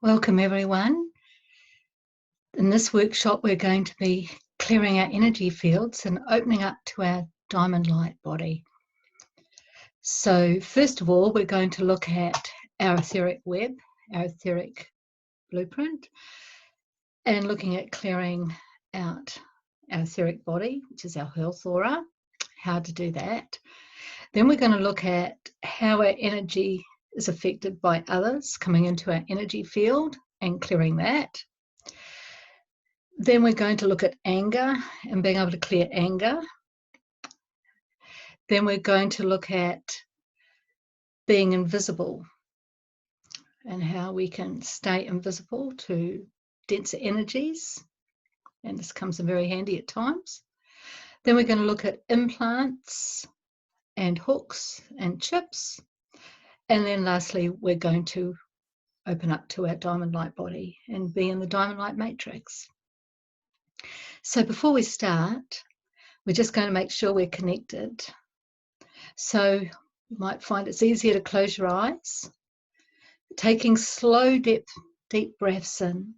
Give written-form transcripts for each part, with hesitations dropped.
Welcome everyone. In this workshop we're going to be clearing our energy fields and opening up to our diamond light body. So first of all we're going to look at our etheric web, our etheric blueprint, and looking at clearing out our etheric body, which is our health aura, how to do that. Then we're going to look at how our energy is affected by others coming into our energy field and clearing that. Then we're going to look at anger and being able to clear anger. Then we're going to look at being invisible and how we can stay invisible to denser energies. And this comes in very handy at times. Then we're going to look at implants and hooks and chips. And then lastly, we're going to open up to our diamond light body and be in the diamond light matrix. So before we start, we're just going to make sure we're connected. So you might find it's easier to close your eyes, taking slow, deep breaths in.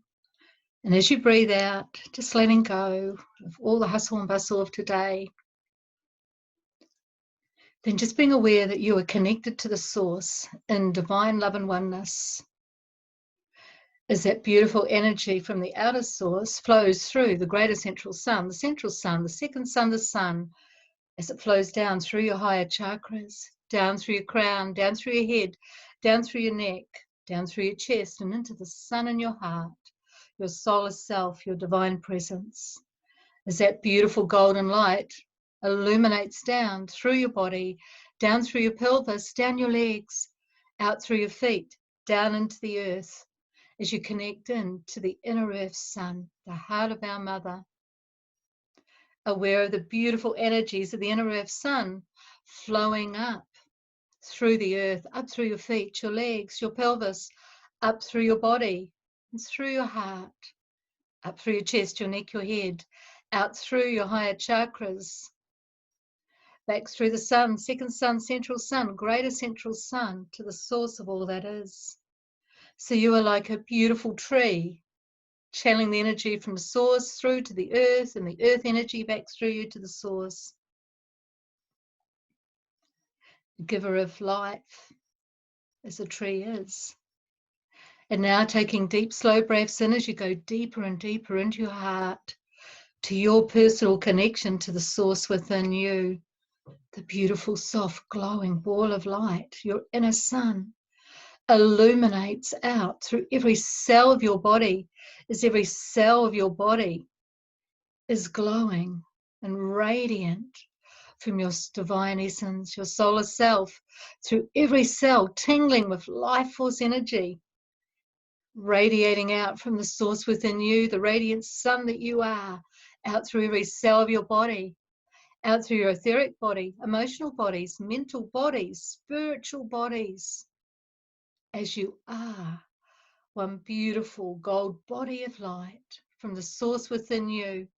And as you breathe out, just letting go of all the hustle and bustle of today. Then just being aware that you are connected to the source in divine love and oneness. As that beautiful energy from the outer source flows through the greater central sun, the central sun, the second sun, the sun, as it flows down through your higher chakras, down through your crown, down through your head, down through your neck, down through your chest, and into the sun in your heart, your solar self, your divine presence. As that beautiful golden light illuminates down through your body, down through your pelvis, down your legs, out through your feet, down into the earth, as you connect in to the inner earth sun, the heart of our mother. Aware of the beautiful energies of the inner earth sun flowing up through the earth, up through your feet, your legs, your pelvis, up through your body, and through your heart, up through your chest, your neck, your head, out through your higher chakras, back through the sun, second sun, central sun, greater central sun, to the source of all that is. So you are like a beautiful tree, channeling the energy from the source through to the earth, and the earth energy back through you to the source. The giver of life, as a tree is. And now taking deep, slow breaths in as you go deeper and deeper into your heart, to your personal connection to the source within you, the beautiful, soft, glowing ball of light, your inner sun, illuminates out through every cell of your body, as every cell of your body is glowing and radiant from your divine essence, your solar self, through every cell, tingling with life force energy, radiating out from the source within you, the radiant sun that you are, out through every cell of your body, out through your etheric body, emotional bodies, mental bodies, spiritual bodies, as you are one beautiful gold body of light from the source within you,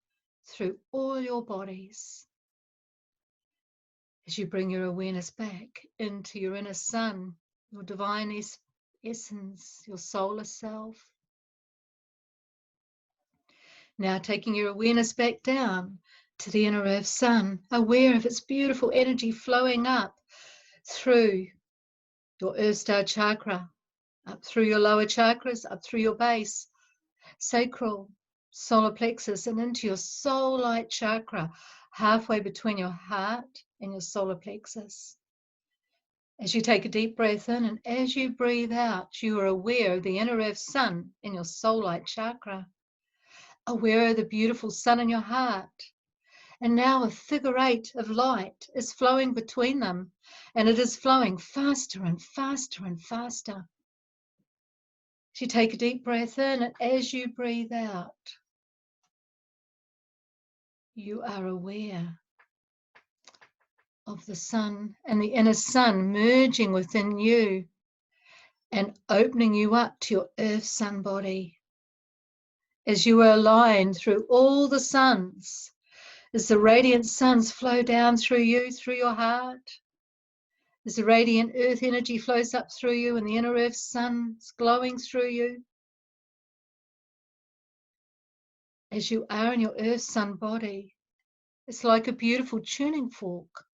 through all your bodies. As you bring your awareness back into your inner sun, your divine essence, your solar self. Now taking your awareness back down to the inner earth sun, aware of its beautiful energy flowing up through your earth star chakra, up through your lower chakras, up through your base, sacral, solar plexus, and into your soul light chakra, halfway between your heart and your solar plexus. As you take a deep breath in and as you breathe out, you are aware of the inner earth sun in your soul light chakra, aware of the beautiful sun in your heart. And now a figure eight of light is flowing between them, and it is flowing faster and faster and faster. As you take a deep breath in and as you breathe out, you are aware of the sun and the inner sun merging within you and opening you up to your earth sun body. As you are aligned through all the suns, as the radiant suns flow down through you, through your heart, as the radiant earth energy flows up through you and the inner earth sun is glowing through you, as you are in your earth sun body. It's like a beautiful tuning fork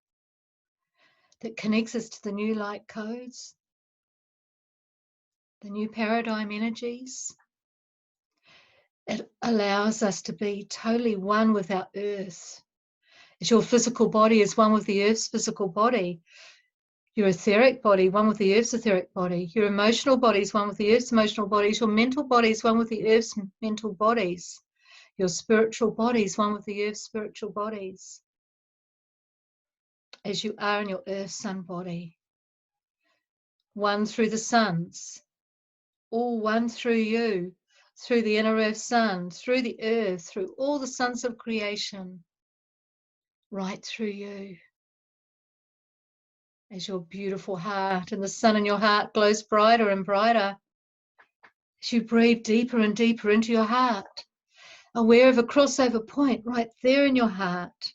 that connects us to the new light codes, the new paradigm energies. It allows us to be totally one with our earth. As your physical body is one with the earth's physical body, your etheric body one with the earth's etheric body, your emotional body is one with the earth's emotional bodies, your mental body is one with the earth's mental bodies, your spiritual body is one with the earth's spiritual bodies. As you are in your earth sun body, one through the suns, all one through you, through the inner earth sun, through the earth, through all the suns of creation, right through you. As your beautiful heart and the sun in your heart glows brighter and brighter, as you breathe deeper and deeper into your heart, aware of a crossover point right there in your heart,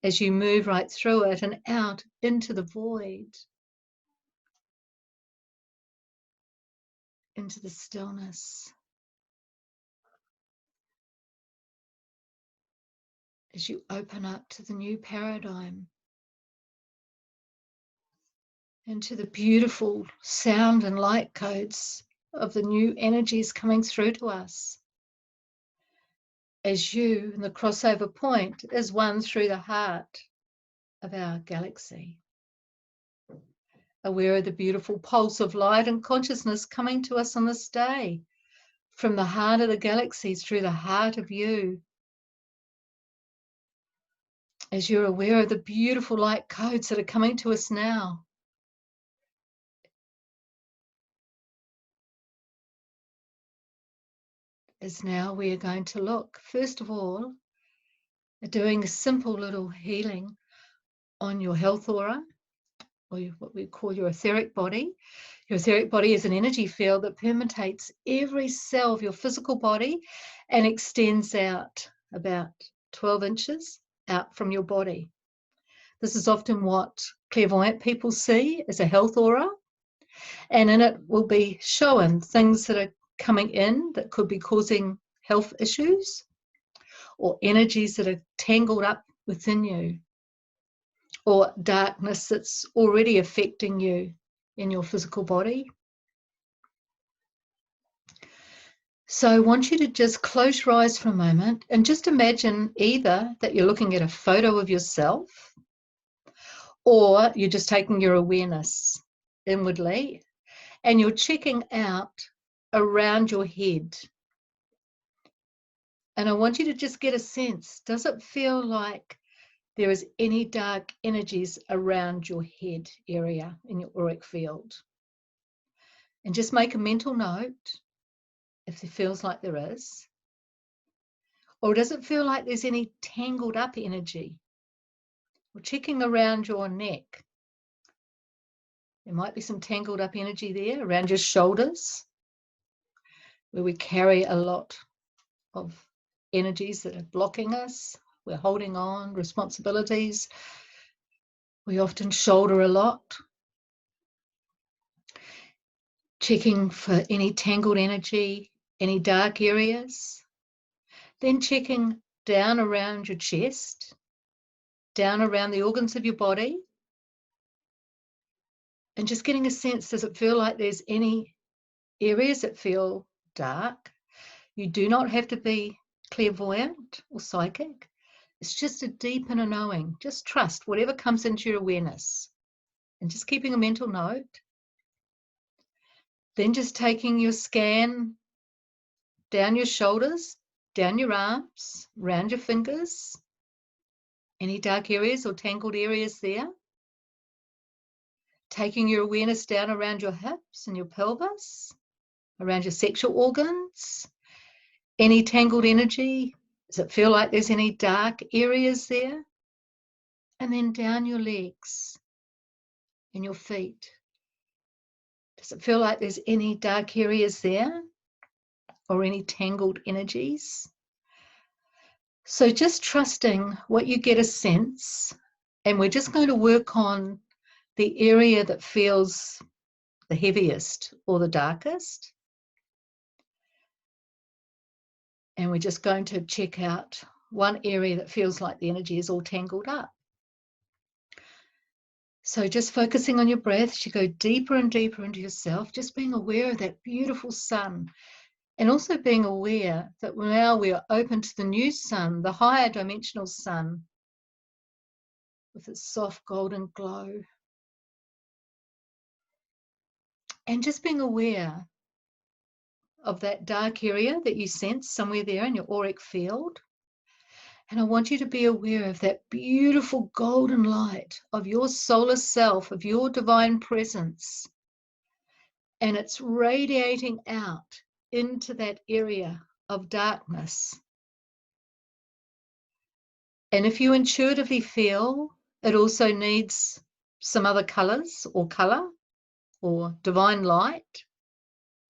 as you move right through it and out into the void, into the stillness. As you open up to the new paradigm, into the beautiful sound and light codes of the new energies coming through to us. As you, in the crossover point, is one through the heart of our galaxy. Aware of the beautiful pulse of light and consciousness coming to us on this day, from the heart of the galaxy through the heart of you. As you're aware of the beautiful light codes that are coming to us now. As now we are going to look, first of all, at doing a simple little healing on your health aura, or what we call your etheric body. Your etheric body is an energy field that permeates every cell of your physical body and extends out about 12 inches out from your body. This is often what clairvoyant people see as a health aura, and in it will be shown things that are coming in that could be causing health issues, or energies that are tangled up within you, or darkness that's already affecting you in your physical body. So I want you to just close your eyes for a moment and just imagine either that you're looking at a photo of yourself, or you're just taking your awareness inwardly and you're checking out around your head. And I want you to just get a sense, does it feel like there is any dark energies around your head area in your auric field? And just make a mental note if it feels like there is. Or does it feel like there's any tangled up energy? Or checking around your neck. There might be some tangled up energy there around your shoulders, where we carry a lot of energies that are blocking us. We're holding on, responsibilities. We often shoulder a lot. Checking for any tangled energy, any dark areas. Then checking down around your chest, down around the organs of your body. And just getting a sense, does it feel like there's any areas that feel dark? You do not have to be clairvoyant or psychic. It's just a deep inner knowing. Just trust whatever comes into your awareness. And just keeping a mental note. Then just taking your scan down your shoulders, down your arms, around your fingers. Any dark areas or tangled areas there. Taking your awareness down around your hips and your pelvis, around your sexual organs. Any tangled energy? Does it feel like there's any dark areas there? And then down your legs and your feet. Does it feel like there's any dark areas there or any tangled energies? So just trusting what you get a sense, and we're just going to work on the area that feels the heaviest or the darkest. And we're just going to check out one area that feels like the energy is all tangled up. So just focusing on your breath as you go deeper and deeper into yourself, just being aware of that beautiful sun, and also being aware that now we are open to the new sun, the higher dimensional sun, with its soft golden glow. And just being aware of that dark area that you sense somewhere there in your auric field. And I want you to be aware of that beautiful golden light of your solar self, of your divine presence. And it's radiating out into that area of darkness. And if you intuitively feel it also needs some other colors or color or divine light,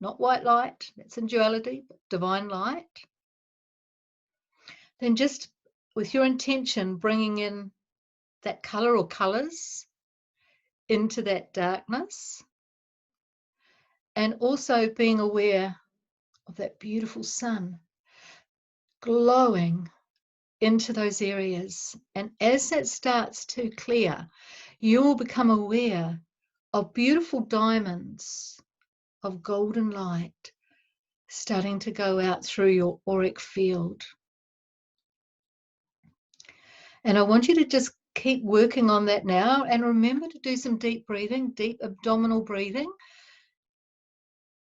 not white light, that's in duality, but divine light, then just with your intention, bringing in that color or colors into that darkness, and also being aware of that beautiful sun glowing into those areas. And as that starts to clear, you will become aware of beautiful diamonds of golden light starting to go out through your auric field. And I want you to just keep working on that now, and remember to do some deep breathing, deep abdominal breathing.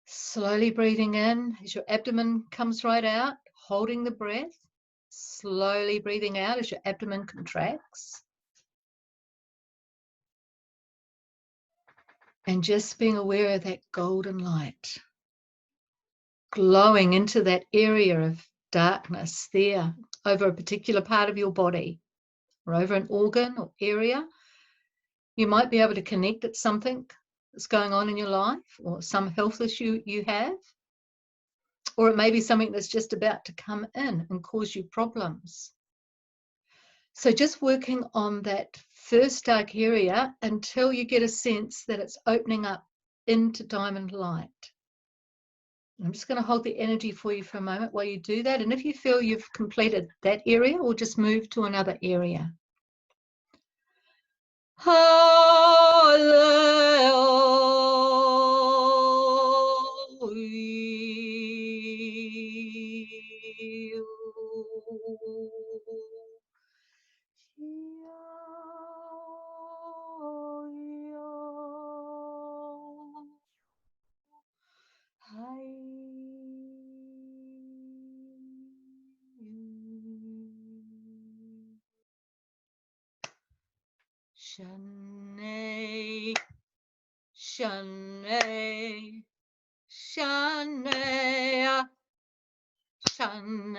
Slowly breathing in as your abdomen comes right out, holding the breath. Slowly breathing out as your abdomen contracts. And just being aware of that golden light glowing into that area of darkness there over a particular part of your body or over an organ or area. You might be able to connect at something that's going on in your life, or some health issue you have, or it may be something that's just about to come in and cause you problems. So just working on that first dark area until you get a sense that it's opening up into diamond light. I'm just going to hold the energy for you for a moment while you do that. And if you feel you've completed that area, we'll just move to another area. Shane, Shane, Shane, Shane.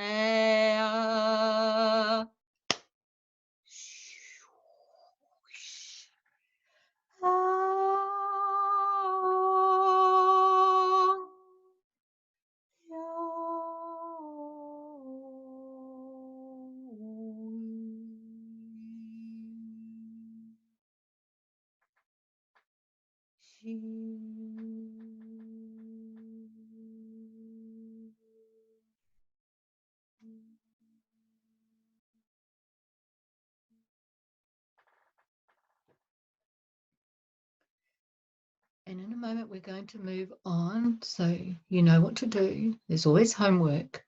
And in a moment, we're going to move on. So you know what to do. There's always homework.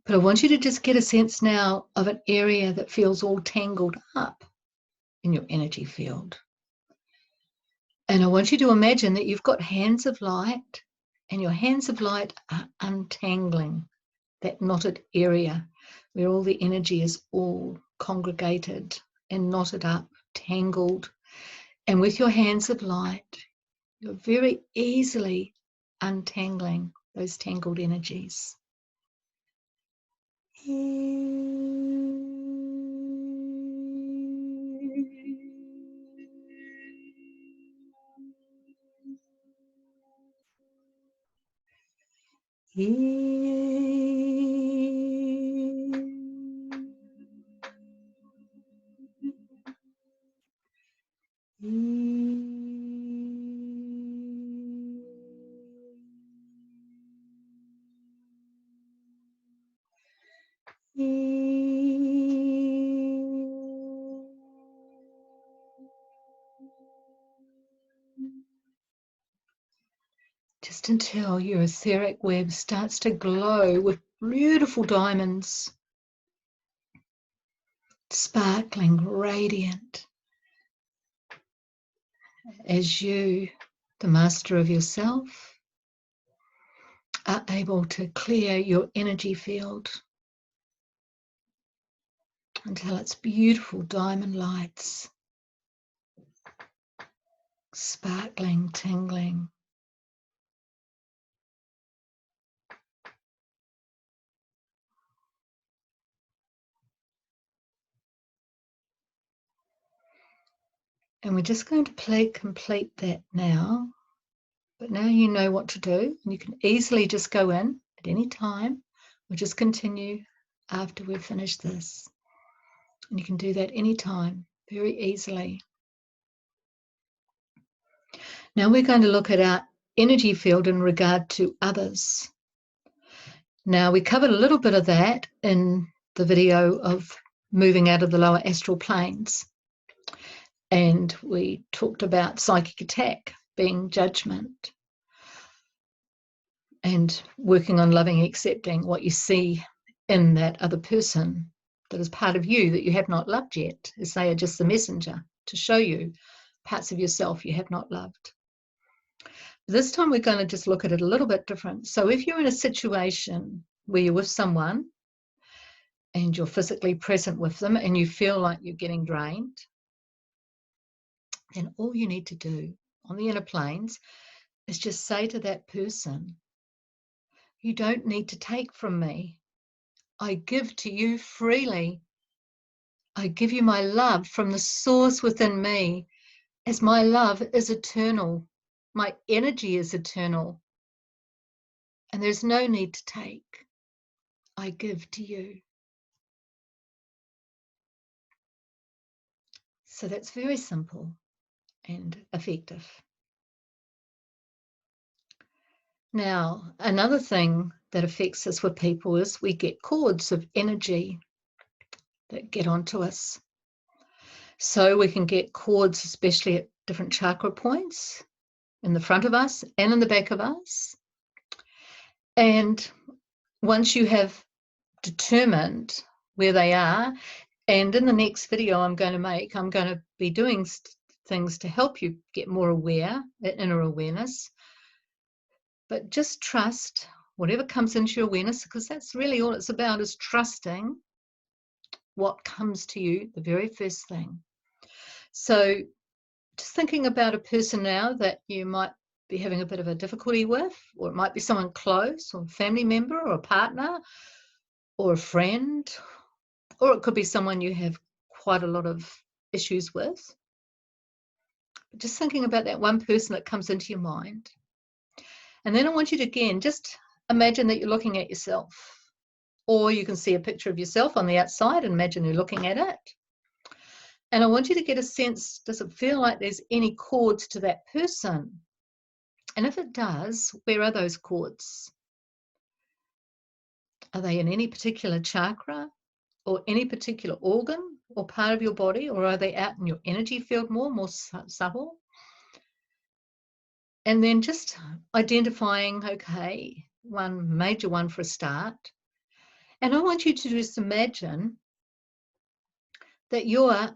But I want you to just get a sense now of an area that feels all tangled up in your energy field. And I want you to imagine that you've got hands of light, and your hands of light are untangling that knotted area where all the energy is all congregated and knotted up, tangled. And with your hands of light, you're very easily untangling those tangled energies. just until your etheric web starts to glow with beautiful diamonds, sparkling, radiant, as you, the master of yourself, are able to clear your energy field until it's beautiful diamond lights, sparkling, tingling. And we're just going to complete that now. But now you know what to do, and you can easily just go in at any time or just continue after we've finished this. And you can do that anytime, very easily. Now we're going to look at our energy field in regard to others. Now, we covered a little bit of that in the video of moving out of the lower astral planes. And we talked about psychic attack being judgment and working on loving, accepting what you see in that other person that is part of you that you have not loved yet, as they are just the messenger to show you parts of yourself you have not loved. This time we're going to just look at it a little bit different. So if you're in a situation where you're with someone and you're physically present with them and you feel like you're getting drained, then all you need to do on the inner planes is just say to that person, you don't need to take from me. I give to you freely. I give you my love from the source within me, as my love is eternal. My energy is eternal. And there's no need to take. I give to you. So that's very simple and effective. Now, another thing that affects us with people is we get cords of energy that get onto us. So we can get cords, especially at different chakra points, in the front of us and in the back of us. And once you have determined where they are, and in the next video I'm going to be doing things to help you get more aware, that inner awareness. But just trust whatever comes into your awareness, because that's really all it's about, is trusting what comes to you, the very first thing. So just thinking about a person now that you might be having a bit of a difficulty with, or it might be someone close, or a family member, or a partner, or a friend, or it could be someone you have quite a lot of issues with. But just thinking about that one person that comes into your mind. And then I want you to, again, just imagine that you're looking at yourself. Or you can see a picture of yourself on the outside and imagine you're looking at it. And I want you to get a sense, does it feel like there's any cords to that person? And if it does, where are those cords? Are they in any particular chakra or any particular organ or part of your body? Or are they out in your energy field more subtle? And then just identifying, okay, one major one for a start. And I want you to just imagine that you're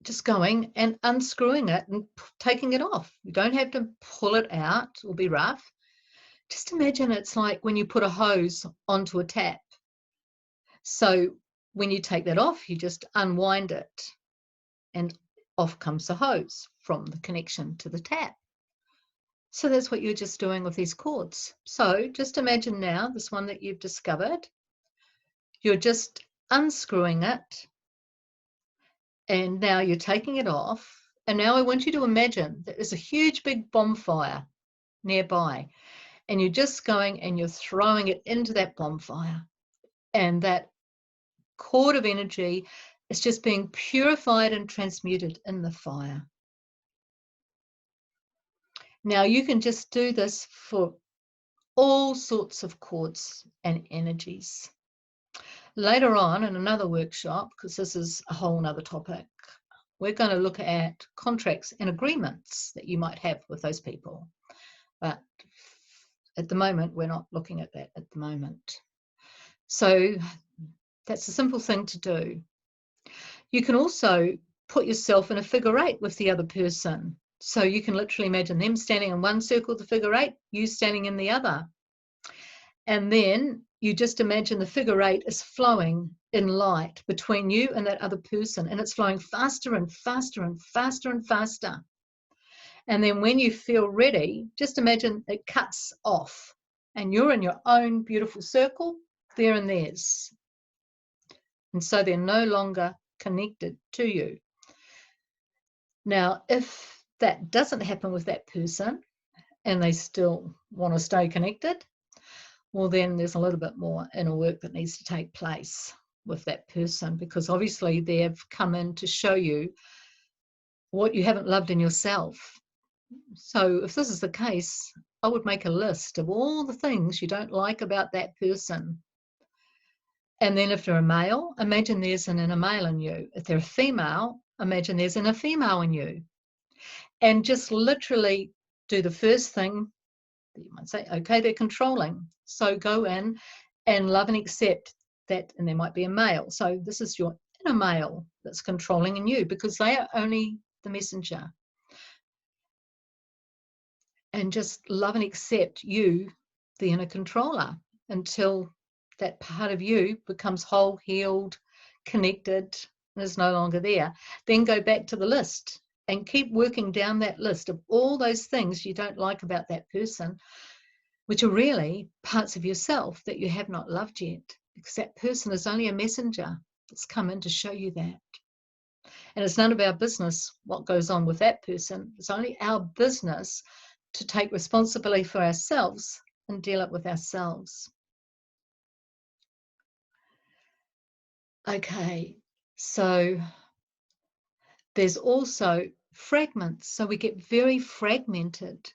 just going and unscrewing it and taking it off. You don't have to pull it out or be rough. Just imagine it's like when you put a hose onto a tap. So when you take that off, you just unwind it and off comes the hose from the connection to the tap. So that's what you're just doing with these cords. So just imagine now this one that you've discovered. You're just unscrewing it. And now you're taking it off. And now I want you to imagine that there's a huge big bonfire nearby. And you're just going and you're throwing it into that bonfire. And that cord of energy is just being purified and transmuted in the fire. Now you can just do this for all sorts of cords and energies. Later on in another workshop, because this is a whole nother topic, we're going to look at contracts and agreements that you might have with those people. But at the moment, we're not looking at that at the moment. So that's a simple thing to do. You can also put yourself in a figure eight with the other person. So you can literally imagine them standing in one circle of the figure eight, you standing in the other. And then you just imagine the figure eight is flowing in light between you and that other person, and it's flowing faster and faster and faster and faster. And then when you feel ready, just imagine it cuts off and you're in your own beautiful circle, they're in theirs. And so they're no longer connected to you. Now, if that doesn't happen with that person and they still want to stay connected, well, then there's a little bit more inner work that needs to take place with that person, because obviously they've come in to show you what you haven't loved in yourself. So if this is the case, I would make a list of all the things you don't like about that person. And then if they're a male, imagine there's an inner male in you. If they're a female, imagine there's an inner female in you. And just literally do the first thing that you might say, okay, they're controlling. So go in and love and accept that, and there might be a male. So this is your inner male that's controlling in you, because they are only the messenger. And just love and accept you, the inner controller, until that part of you becomes whole, healed, connected, and is no longer there. Then go back to the list and keep working down that list of all those things you don't like about that person, which are really parts of yourself that you have not loved yet, because that person is only a messenger that's come in to show you that. And it's none of our business what goes on with that person. It's only our business to take responsibility for ourselves and deal it with ourselves. Okay, so there's also fragments. So we get very fragmented,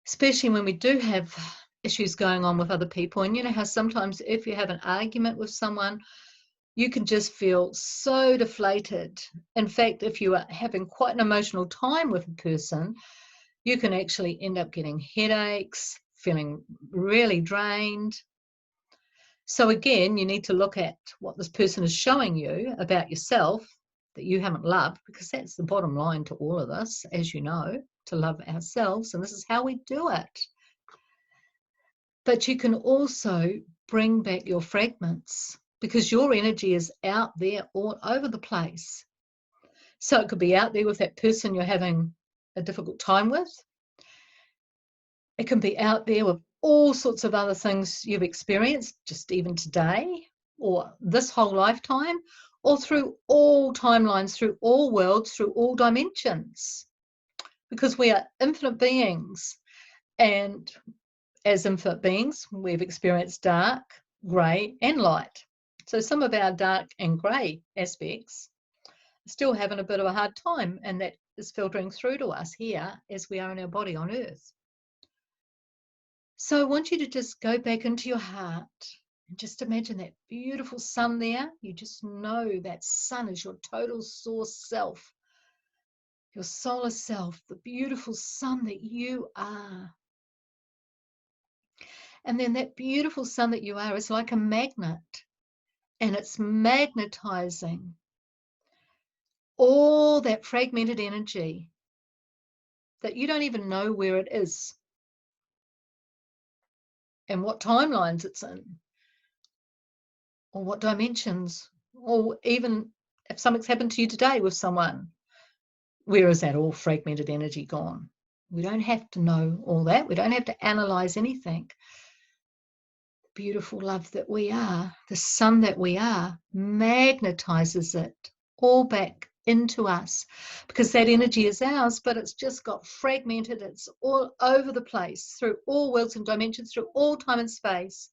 especially when we do have issues going on with other people. And you know how sometimes if you have an argument with someone, you can just feel so deflated. In fact, if you are having quite an emotional time with a person, you can actually end up getting headaches, feeling really drained. So again, you need to look at what this person is showing you about yourself that you haven't loved, because that's the bottom line to all of this, as you know, to love ourselves, and this is how we do it. But you can also bring back your fragments, because your energy is out there all over the place. So it could be out there with that person you're having a difficult time with. It can be out there with all sorts of other things you've experienced just even today, or this whole lifetime, or through all timelines, through all worlds, through all dimensions, because we are infinite beings. And as infinite beings, we've experienced dark, grey and light. So some of our dark and grey aspects are still having a bit of a hard time, and that is filtering through to us here as we are in our body on earth. So I want you to just go back into your heart and just imagine that beautiful sun there. You just know that sun is your total source self, your solar self, the beautiful sun that you are. And then that beautiful sun that you are is like a magnet, and it's magnetizing all that fragmented energy that you don't even know where it is and what timelines it's in, or what dimensions, or even if something's happened to you today with someone, where is that all fragmented energy gone? We don't have to know all that. We don't have to analyze anything. The beautiful love that we are, the sun that we are, magnetizes it all back into us, because that energy is ours, but it's just got fragmented. It's all over the place, through all worlds and dimensions, through all time and space.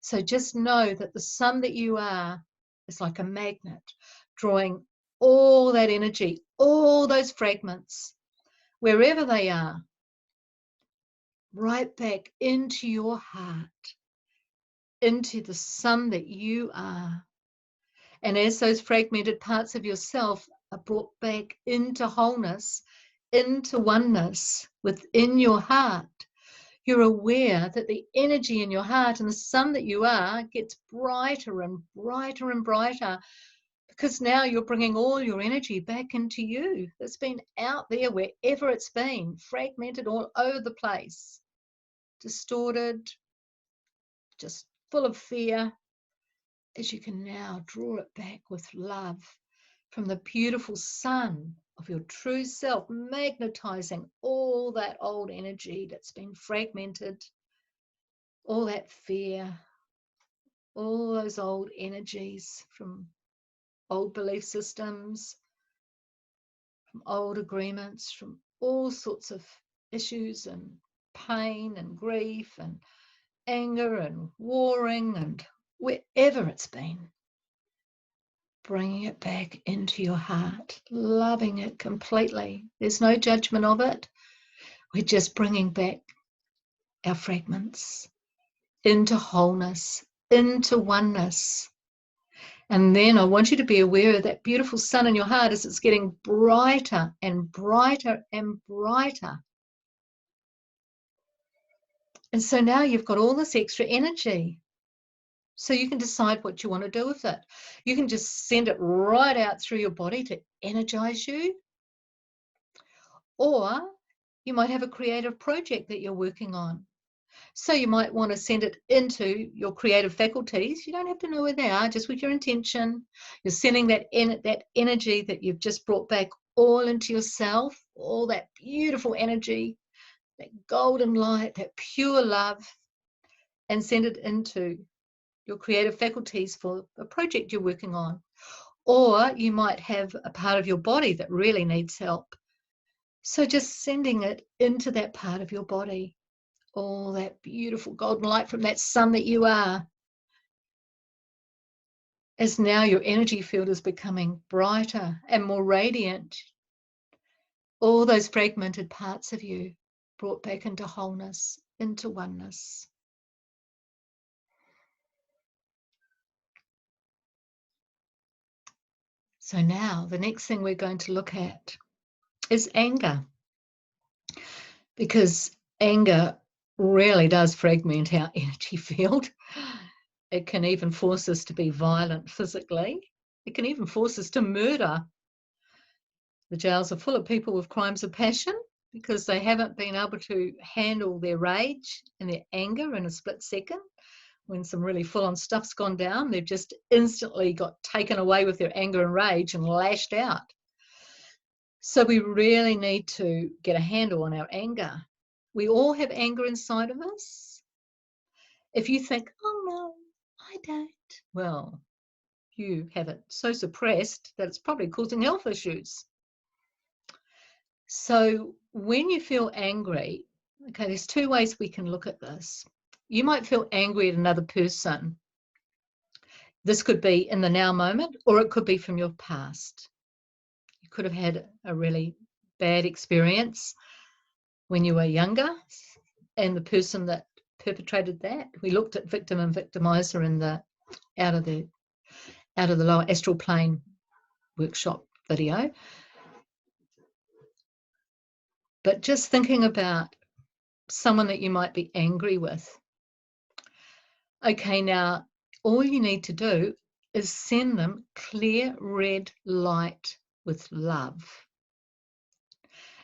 So just know that the sun that you are is like a magnet, drawing all that energy, all those fragments, wherever they are, right back into your heart, into the sun that you are. And as those fragmented parts of yourself are brought back into wholeness, into oneness within your heart, You're aware that the energy in your heart and the sun that you are gets brighter and brighter and brighter, because now you're bringing all your energy back into you. That's been out there wherever it's been, fragmented all over the place, distorted, just full of fear, as you can now draw it back with love from the beautiful sun of your true self, magnetizing all that old energy that's been fragmented, all that fear, all those old energies from old belief systems, from old agreements, from all sorts of issues and pain and grief and anger and warring and wherever it's been. Bringing it back into your heart, loving it completely. There's no judgment of it. We're just bringing back our fragments into wholeness, into oneness. And then I want you to be aware of that beautiful sun in your heart as it's getting brighter and brighter and brighter. And so now you've got all this extra energy. So you can decide what you want to do with it. You can just send it right out through your body to energize you. Or you might have a creative project that you're working on. So you might want to send it into your creative faculties. You don't have to know where they are, just with your intention. You're sending that energy that you've just brought back all into yourself, all that beautiful energy, that golden light, that pure love, and send it into your creative faculties for a project you're working on. Or you might have a part of your body that really needs help. So just sending it into that part of your body, all that beautiful golden light from that sun that you are, as now your energy field is becoming brighter and more radiant. All those fragmented parts of you brought back into wholeness, into oneness. So now the next thing we're going to look at is anger, because anger really does fragment our energy field. It can even force us to be violent physically. It can even force us to murder. The jails are full of people with crimes of passion because they haven't been able to handle their rage and their anger in a split second. When some really full-on stuff's gone down, they've just instantly got taken away with their anger and rage and lashed out. So we really need to get a handle on our anger. We all have anger inside of us. If you think, oh no, I don't, well, you have it so suppressed that it's probably causing health issues. So when you feel angry, okay, there's two ways we can look at this. You might feel angry at another person. This could be in the now moment, or it could be from your past. You could have had a really bad experience when you were younger, and the person that perpetrated that, we looked at victim and victimizer in the out of the lower astral plane workshop video. But just thinking about someone that you might be angry with. Okay, now all you need to do is send them clear red light with love.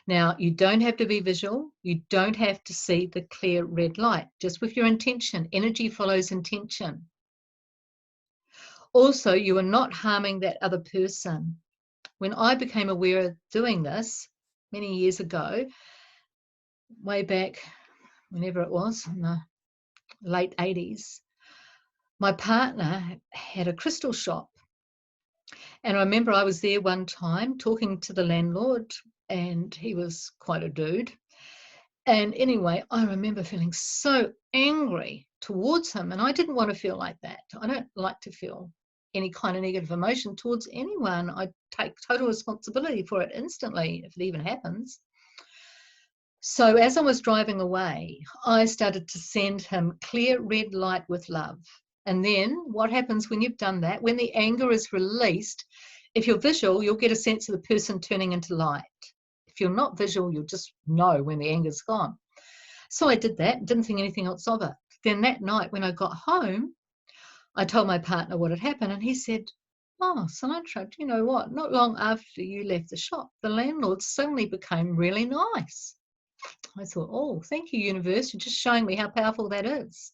Now, you don't have to be visual. You don't have to see the clear red light. Just with your intention. Energy follows intention. Also, you are not harming that other person. When I became aware of doing this many years ago, way back, whenever it was, in the late 80s, my partner had a crystal shop. And I remember I was there one time talking to the landlord, and he was quite a dude. And anyway, I remember feeling so angry towards him, and I didn't want to feel like that. I don't like to feel any kind of negative emotion towards anyone. I take total responsibility for it instantly if it even happens. So as I was driving away, I started to send him clear red light with love. And then what happens when you've done that, when the anger is released, if you're visual, you'll get a sense of the person turning into light. If you're not visual, you'll just know when the anger's gone. So I did that, didn't think anything else of it. Then that night when I got home, I told my partner what had happened, and he said, "Oh, Soluntra, do you know what? Not long after you left the shop, the landlord suddenly became really nice." I thought, "Oh, thank you, universe. You're just showing me how powerful that is."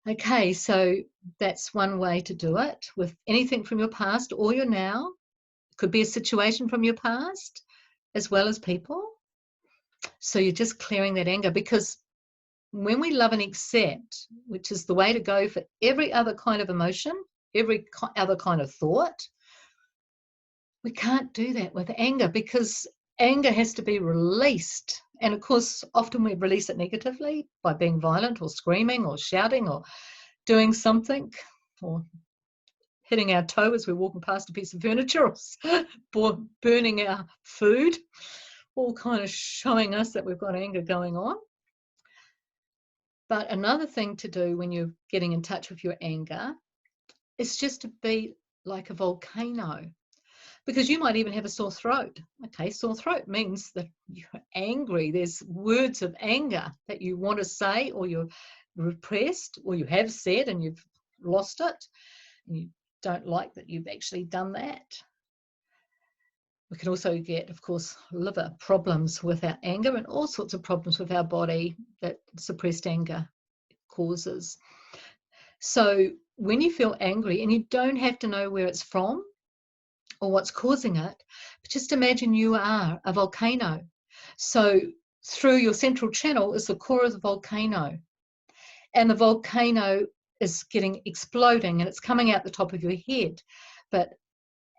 Okay, so that's one way to do it with anything from your past or your now. It could be a situation from your past as well as people. So you're just clearing that anger, because when we love and accept, which is the way to go for every other kind of emotion, every other kind of thought, we can't do that with anger, because anger has to be released. And of course, often we release it negatively by being violent or screaming or shouting or doing something, or hitting our toe as we're walking past a piece of furniture, or burning our food, all kind of showing us that we've got anger going on. But another thing to do when you're getting in touch with your anger is just to be like a volcano, because you might even have a sore throat. Okay, sore throat means that you're angry. There's words of anger that you want to say, or you're repressed, or you have said and you've lost it, and you don't like that you've actually done that. We can also get, of course, liver problems with our anger, and all sorts of problems with our body that suppressed anger causes. So when you feel angry, and you don't have to know where it's from or what's causing it, but just imagine you are a volcano. So through your central channel is the core of the volcano, and the volcano is exploding, and it's coming out the top of your head. But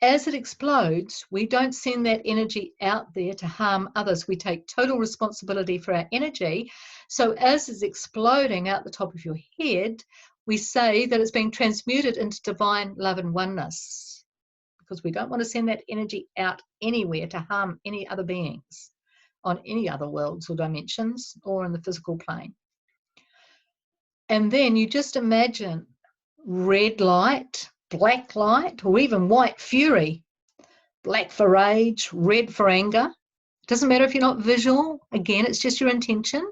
as it explodes, we don't send that energy out there to harm others. We take total responsibility for our energy. So as it's exploding out the top of your head, we say that it's being transmuted into divine love and oneness, because we don't want to send that energy out anywhere to harm any other beings on any other worlds or dimensions or in the physical plane. And then you just imagine red light, black light, or even white fury. Black for rage, red for anger. It doesn't matter if you're not visual. Again, it's just your intention.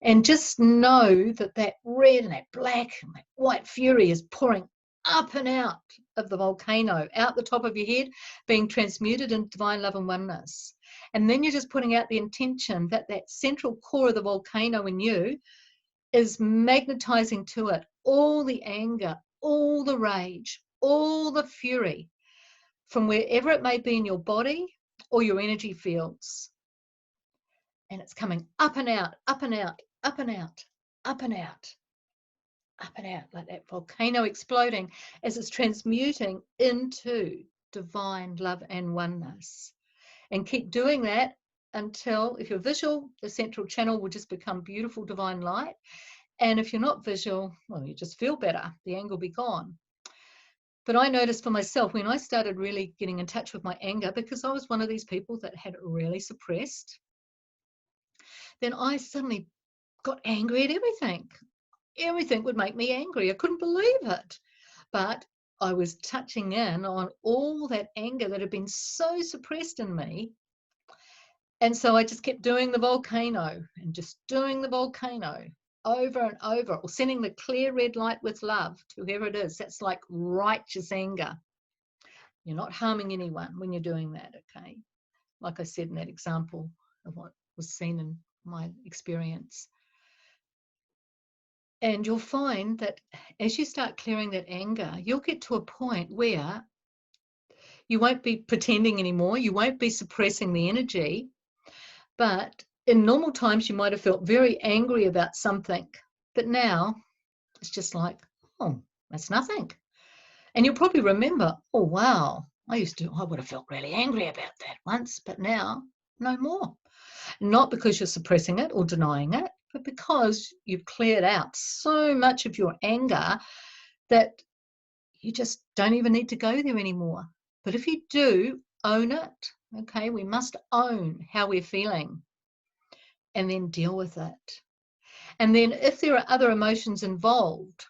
And just know that that red and that black and that white fury is pouring up and out of the volcano, out the top of your head, being transmuted into divine love and oneness. And then you're just putting out the intention that that central core of the volcano in you is magnetizing to it all the anger, all the rage, all the fury from wherever it may be in your body or your energy fields. And it's coming up and out, up and out, up and out, up and out, up and out, like that volcano exploding as it's transmuting into divine love and oneness. And keep doing that until, if you're visual, the central channel will just become beautiful divine light. And if you're not visual, well, you just feel better. The anger will be gone. But I noticed for myself when I started really getting in touch with my anger, because I was one of these people that had it really suppressed, then I suddenly got angry at everything. Everything would make me angry. I couldn't believe it. But I was touching in on all that anger that had been so suppressed in me. And so I just kept doing the volcano and just doing the volcano over and over, or sending the clear red light with love to whoever it is. That's like righteous anger. You're not harming anyone when you're doing that, okay? Like I said in that example of what was seen in my experience. And you'll find that as you start clearing that anger, you'll get to a point where you won't be pretending anymore. You won't be suppressing the energy. But in normal times, you might have felt very angry about something. But now it's just like, oh, that's nothing. And you'll probably remember, oh, wow, I would have felt really angry about that once, but now no more. Not because you're suppressing it or denying it, but because you've cleared out so much of your anger that you just don't even need to go there anymore. But if you do, own it. Okay, we must own how we're feeling and then deal with it. And then if there are other emotions involved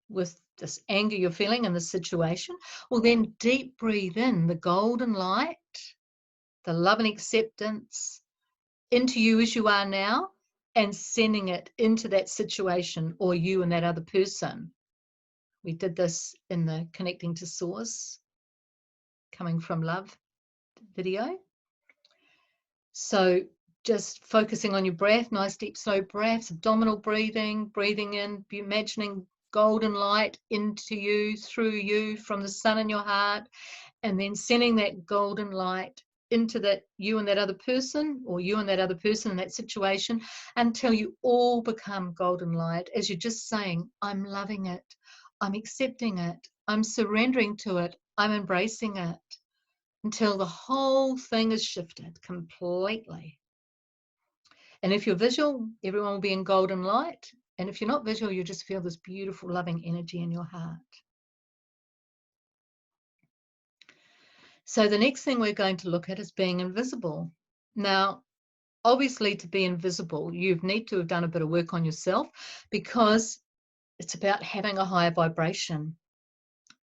with this anger you're feeling in this situation, well, then deep breathe in the golden light, the love and acceptance into you as you are now, and sending it into that situation or you and that other person. We did this in the Connecting to Source, Coming from Love video. So just focusing on your breath, nice deep slow breaths, abdominal breathing, breathing in, imagining golden light into you, through you, from the sun in your heart, and then sending that golden light into that you and that other person, or you and that other person in that situation, until you all become golden light, as you're just saying, I'm loving it, I'm accepting it, I'm surrendering to it, I'm embracing it, until the whole thing is shifted completely. And if you're visual, everyone will be in golden light. And if you're not visual, you just feel this beautiful, loving energy in your heart. So the next thing we're going to look at is being invisible. Now, obviously, to be invisible, you need to have done a bit of work on yourself, because it's about having a higher vibration.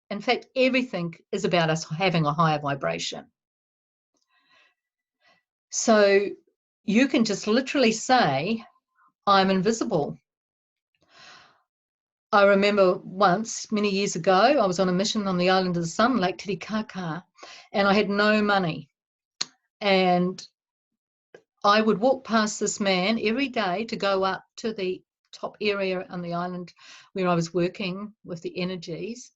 In fact, everything is about us having a higher vibration. So you can just literally say, I'm invisible. I remember once, many years ago, I was on a mission on the island of the sun, Lake Titicaca, and I had no money. And I would walk past this man every day to go up to the top area on the island where I was working with the energies.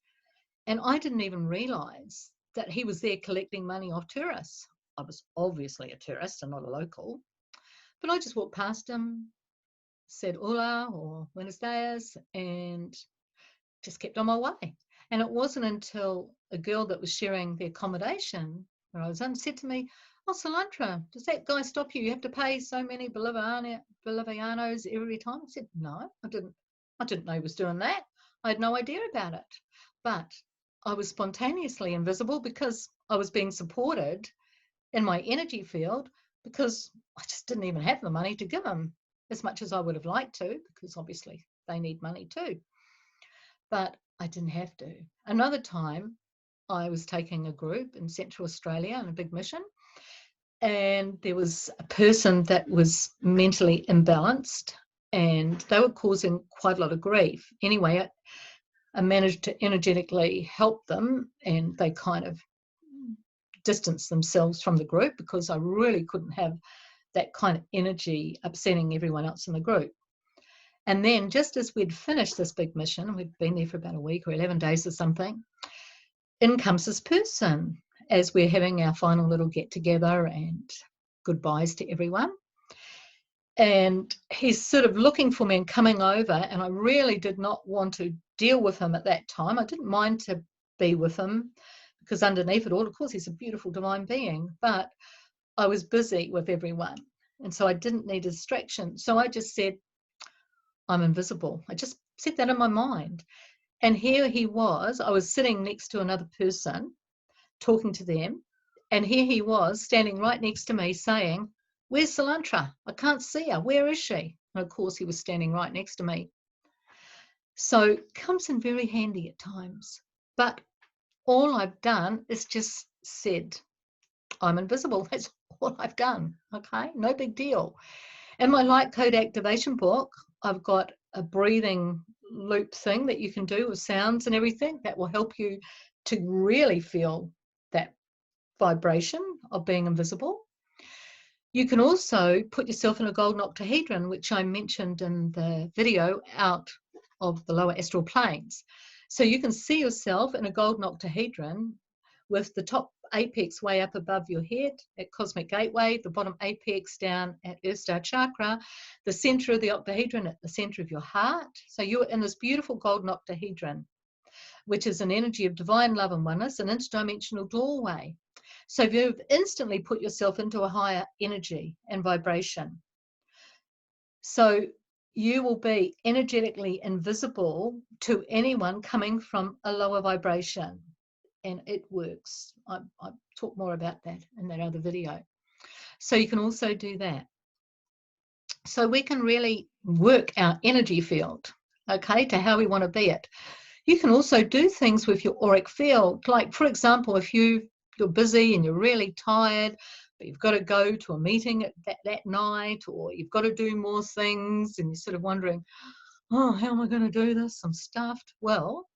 And I didn't even realize that he was there collecting money off tourists. I was obviously a tourist and not a local. But I just walked past him, said hola or buenos dias, and just kept on my way. And it wasn't until a girl that was sharing the accommodation where I was in said to me, oh, Soluntra, does that guy stop you? You have to pay so many bolivianos every time? I said, no, I didn't know he was doing that. I had no idea about it. But I was spontaneously invisible because I was being supported in my energy field, because I just didn't even have the money to give him as much as I would have liked to, because obviously they need money too. But I didn't have to. Another time, I was taking a group in Central Australia on a big mission, and there was a person that was mentally imbalanced, and they were causing quite a lot of grief. Anyway, I managed to energetically help them, and they kind of distanced themselves from the group, because I really couldn't have that kind of energy upsetting everyone else in the group. And then just as we'd finished this big mission, we'd been there for about a week or 11 days or something, in comes this person as we're having our final little get together and goodbyes to everyone. And he's sort of looking for me and coming over, and I really did not want to deal with him at that time. I didn't mind to be with him, because underneath it all, of course, he's a beautiful divine being, but I was busy with everyone. And so I didn't need a distraction. So I just said, I'm invisible. I just said that in my mind. And here he was, I was sitting next to another person, talking to them. And here he was standing right next to me saying, where's Soluntra? I can't see her. Where is she? And of course, he was standing right next to me. So it comes in very handy at times. But all I've done is just said, I'm invisible. That's all I've done. Okay, no big deal. In my light code activation book, I've got a breathing loop thing that you can do with sounds and everything that will help you to really feel that vibration of being invisible. You can also put yourself in a golden octahedron, which I mentioned in the video out of the lower astral planes. So you can see yourself in a golden octahedron with the top apex way up above your head at Cosmic Gateway, the bottom apex down at Earth Star Chakra, the center of the octahedron at the center of your heart. So you're in this beautiful golden octahedron, which is an energy of divine love and oneness, an interdimensional doorway. So you've instantly put yourself into a higher energy and vibration. So you will be energetically invisible to anyone coming from a lower vibration. And it works. I talk more about that in that other video. So you can also do that. So we can really work our energy field, okay, to how we want to be it. You can also do things with your auric field. Like, for example, if you're busy and you're really tired, but you've got to go to a meeting that night, or you've got to do more things, and you're sort of wondering, oh, how am I going to do this? I'm stuffed. Well,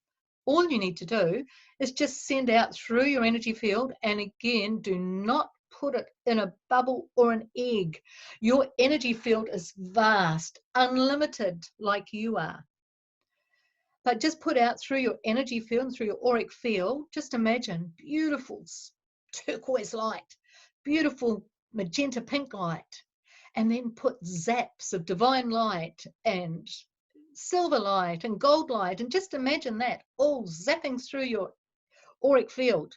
all you need to do is just send out through your energy field, and again, do not put it in a bubble or an egg. Your energy field is vast, unlimited, like you are. But just put out through your energy field and through your auric field, just imagine beautiful turquoise light, beautiful magenta pink light, and then put zaps of divine light and silver light and gold light, and just imagine that all zapping through your auric field.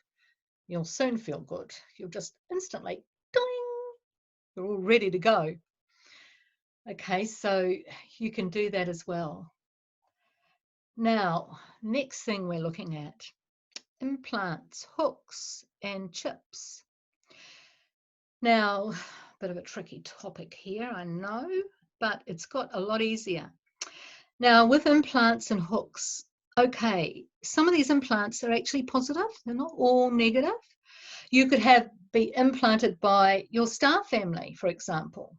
You'll soon feel good. You'll just instantly, ding, you're all ready to go. Okay, so you can do that as well. Now, next thing we're looking at, implants, hooks, and chips. Now, a bit of a tricky topic here, I know, but it's got a lot easier. Now, with implants and hooks, okay, some of these implants are actually positive. They're not all negative. You could be implanted by your star family, for example,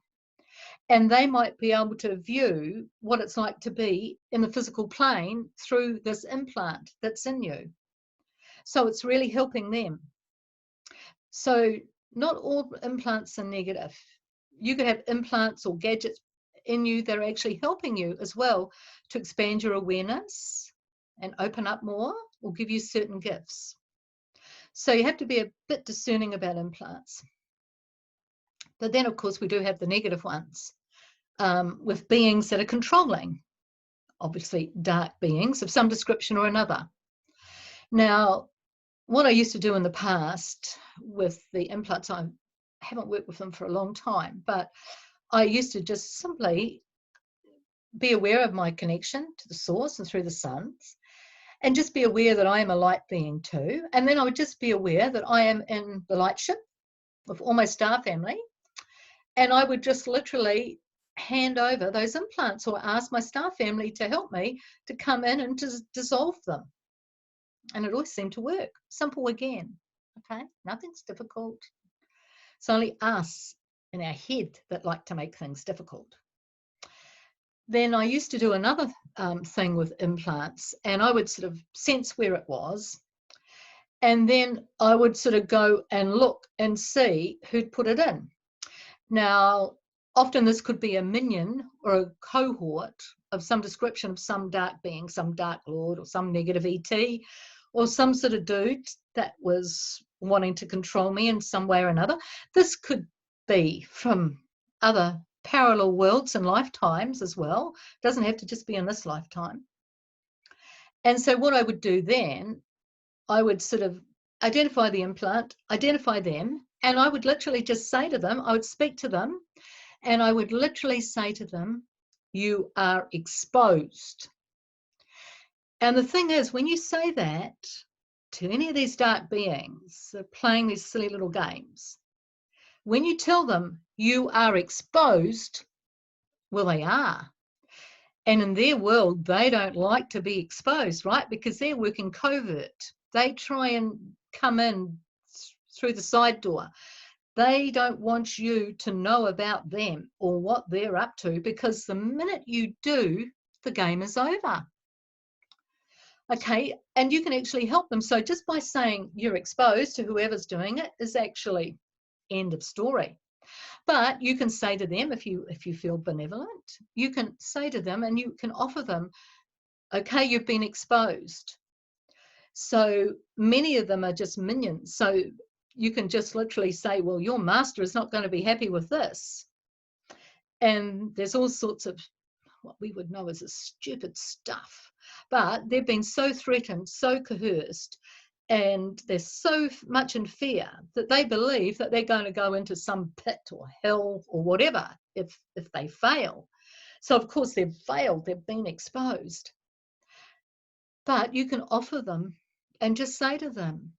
and they might be able to view what it's like to be in the physical plane through this implant that's in you. So it's really helping them. So not all implants are negative. You could have implants or gadgets in you that are actually helping you as well to expand your awareness and open up more, or give you certain gifts. So you have to be a bit discerning about implants. But then, of course, we do have the negative ones with beings that are controlling, obviously dark beings of some description or another. Now, what I used to do in the past with the implants, I haven't worked with them for a long time, but I used to just simply be aware of my connection to the source and through the suns, and just be aware that I am a light being too. And then I would just be aware that I am in the light ship with all my star family, and I would just literally hand over those implants, or ask my star family to help me to come in and to dissolve them. And it always seemed to work. Simple again. Okay, nothing's difficult. It's only us in our head that like to make things difficult. Then I used to do another thing with implants, and I would sort of sense where it was, and then I would sort of go and look and see who'd put it in. Now, often this could be a minion or a cohort of some description of some dark being, some dark lord, or some negative ET, or some sort of dude that was wanting to control me in some way or another. This could be from other parallel worlds and lifetimes as well. It doesn't have to just be in this lifetime. And so what I would do then, I would sort of identify the implant, identify them, and I would literally just say to them, I would speak to them, and I would literally say to them, you are exposed. And the thing is, when you say that to any of these dark beings that are playing these silly little games, when you tell them you are exposed, well, they are. And in their world, they don't like to be exposed, right? Because they're working covert. They try and come in through the side door. They don't want you to know about them or what they're up to, because the minute you do, the game is over. Okay, and you can actually help them. So just by saying you're exposed to whoever's doing it is actually end of story. But you can say to them, if you feel benevolent, you can say to them and you can offer them, okay, you've been exposed. So many of them are just minions. So you can just literally say, well, your master is not going to be happy with this. And there's all sorts of what we would know as a stupid stuff. But they've been so threatened, so coerced, and they're so much in fear that they believe that they're going to go into some pit or hell or whatever if they fail. So of course they've failed, they've been exposed. But you can offer them and just say to them,